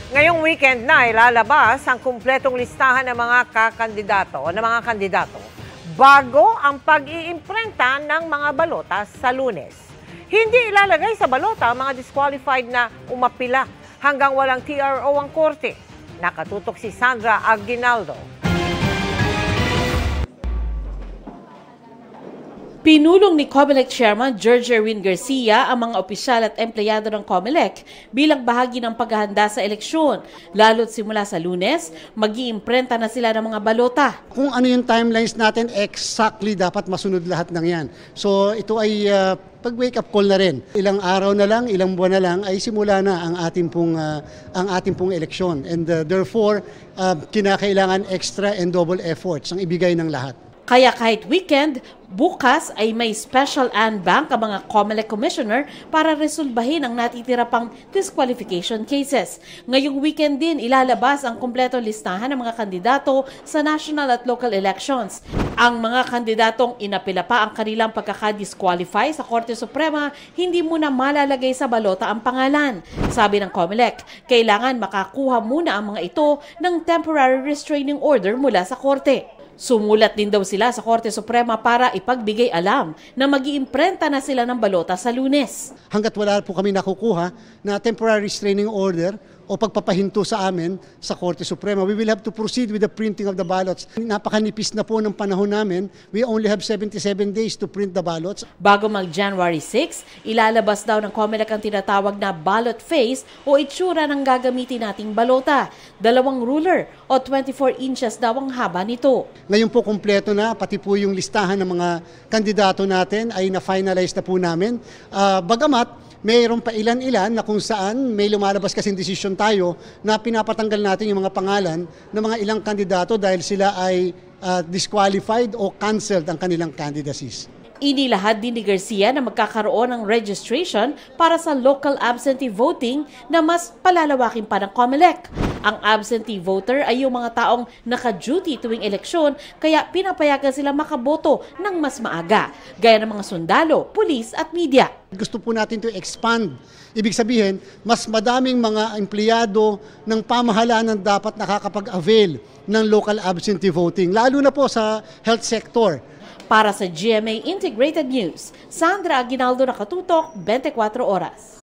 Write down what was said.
Ngayong weekend na ilalabas ang kumpletong listahan ng mga kandidato bago ang pag-iimprenta ng mga balota sa Lunes. Hindi ilalagay sa balota ang mga disqualified na umapila hanggang walang TRO ang korte. Nakatutok si Sandra Aguinaldo. Pinulong ni COMELEC Chairman George Erwin Garcia ang mga opisyal at empleyado ng COMELEC bilang bahagi ng paghahanda sa eleksyon. Lalo't simula sa Lunes, mag-iimprenta na sila ng mga balota. Kung ano yung timelines natin, exactly dapat masunod lahat ng yan. So ito ay pag-wake up call na rin. Ilang araw na lang, ilang buwan na lang ay simula na ang ating pong eleksyon. And therefore, kinakailangan extra and double efforts ang ibigay ng lahat. Kaya kahit weekend, bukas ay may special unbank ang mga COMELEC Commissioner para resolbahin ang natitira pang disqualification cases. Ngayong weekend din ilalabas ang kumpletong listahan ng mga kandidato sa national at local elections. Ang mga kandidatong inapila pa ang kanilang pagkaka-disqualify sa Korte Suprema, hindi muna malalagay sa balota ang pangalan. Sabi ng COMELEC, kailangan makakuha muna ang mga ito ng temporary restraining order mula sa korte. Sumulat din daw sila sa Korte Suprema para ipagbigay alam na mag-iimprenta na sila ng balota sa Lunes. Hanggat wala po kami nakukuha na temporary restraining order o pagpapahinto sa amin sa Korte Suprema, we will have to proceed with the printing of the ballots. Napakanipis na po ng panahon namin. We only have 77 days to print the ballots. Bago mag-January 6, ilalabas daw ng COMELEC ang tinatawag na ballot face o itsura ng gagamitin nating balota. 2 ruler o 24 inches daw ang haba nito. Ngayon po kumpleto na, pati po yung listahan ng mga kandidato natin ay na-finalize na po namin. Bagamat, mayroon pa ilan-ilan na kung saan may lumalabas kasing desisyon tayo na pinapatanggal natin yung mga pangalan ng mga ilang kandidato dahil sila ay disqualified o canceled ang kanilang candidacies. Inilahad din ni Garcia na magkakaroon ng registration para sa local absentee voting na mas palalawakin pa ng COMELEC. Ang absentee voter ay yung mga taong naka-duty tuwing eleksyon kaya pinapayagan sila makaboto ng mas maaga, gaya ng mga sundalo, pulis at media. Gusto po natin to expand. Ibig sabihin, mas madaming mga empleyado ng pamahalaan ang dapat nakakapag-avail ng local absentee voting, lalo na po sa health sector. Para sa GMA Integrated News, Sandra Aguinaldo, Nakatutok, 24 Oras.